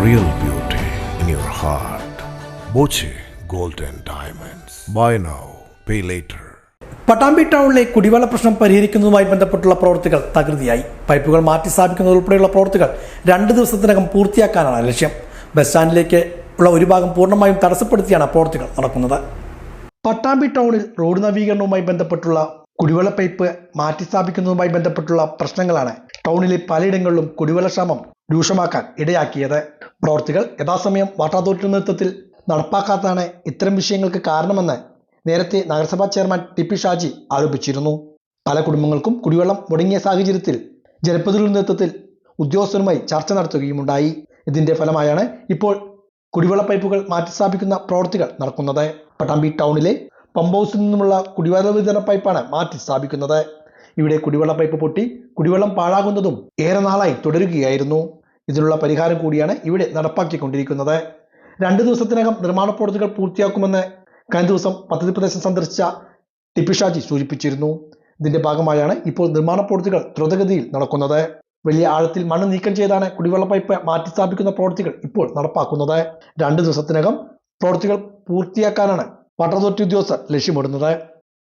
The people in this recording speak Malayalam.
real beauty in your heart. Boche Golden Diamonds. Buy now, pay later. Pattambi ടൗണിലെ കുടിവെള്ള പ്രശ്നം പരിഹരിക്കുന്നതുമായി ബന്ധപ്പെട്ടുള്ള പ്രവൃത്തികൾ തകൃതിയായി. പൈപ്പുകൾ മാറ്റി സ്ഥാപിക്കുന്നത് ഉൾപ്പെടെയുള്ള പ്രവൃത്തികൾ 2 ദിവസത്തിനകം പൂർത്തിയാക്കാനാണ് ലക്ഷ്യം. ബസ് സ്റ്റാൻഡിലേക്ക് ഉള്ള ഒരു ഭാഗം പൂർണ്ണമായും തടസ്സപ്പെടുത്തിയാണ് പ്രവൃത്തികൾ നടക്കുന്നത്. പട്ടാമ്പി ടൗണിൽ റോഡ് നവീകരണവുമായി ബന്ധപ്പെട്ടുള്ള കുടിവെള്ള പൈപ്പ് മാറ്റി സ്ഥാപിക്കുന്നതുമായി ബന്ധപ്പെട്ടുള്ള പ്രശ്നങ്ങളാണ് ടൗണിലെ പലയിടങ്ങളിലും കുടിവെള്ളക്ഷാമം രൂക്ഷമാക്കാൻ ഇടയാക്കിയത്. പ്രവൃത്തികൾ യഥാസമയം വാട്ടർ അതോറിറ്റി നേതൃത്വത്തിൽ നടപ്പാക്കാത്തതാണ് ഇത്തരം വിഷയങ്ങൾക്ക് കാരണമെന്ന് നേരത്തെ നഗരസഭാ ചെയർമാൻ ടി.പി. ഷാജി ആരോപിച്ചിരുന്നു. പല കുടുംബങ്ങൾക്കും കുടിവെള്ളം മുടങ്ങിയ സാഹചര്യത്തിൽ ജനപ്രതിനിധികളുടെ നേതൃത്വത്തിൽ ഉദ്യോഗസ്ഥരുമായി ചർച്ച നടത്തുകയുമുണ്ടായി. ഇതിന്റെ ഫലമായാണ് ഇപ്പോൾ കുടിവെള്ള പൈപ്പുകൾ മാറ്റിസ്ഥാപിക്കുന്ന പ്രവൃത്തികൾ നടക്കുന്നത്. പട്ടാമ്പി ടൗണിലെ പമ്പ് ഹൗസിൽ നിന്നുമുള്ള കുടിവെള്ള വിതരണ പൈപ്പാണ് മാറ്റി സ്ഥാപിക്കുന്നത്. ഇവിടെ കുടിവെള്ള പൈപ്പ് പൊട്ടി കുടിവെള്ളം പാഴാകുന്നതും ഏറെ നാളായി തുടരുകയായിരുന്നു. ഇതിനുള്ള പരിഹാരം കൂടിയാണ് ഇവിടെ നടപ്പാക്കിക്കൊണ്ടിരിക്കുന്നത്. 2 ദിവസത്തിനകം നിർമ്മാണ പ്രവൃത്തികൾ പൂർത്തിയാക്കുമെന്ന് കഴിഞ്ഞ ദിവസം പദ്ധതി പ്രദേശം സന്ദർശിച്ച ടി.പി. ഷാജി സൂചിപ്പിച്ചിരുന്നു. ഇതിന്റെ ഭാഗമായാണ് ഇപ്പോൾ നിർമ്മാണ പ്രവൃത്തികൾ ദ്രുതഗതിയിൽ നടക്കുന്നത്. വലിയ ആഴത്തിൽ മണ്ണ് നീക്കം ചെയ്താണ് കുടിവെള്ള പൈപ്പ് മാറ്റി സ്ഥാപിക്കുന്ന പ്രവൃത്തികൾ ഇപ്പോൾ നടപ്പാക്കുന്നത്. 2 ദിവസത്തിനകം പ്രവൃത്തികൾ പൂർത്തിയാക്കാനാണ് വാട്ടർ അതോറിറ്റി ഉദ്യോഗസ്ഥർ ലക്ഷ്യമിടുന്നത്.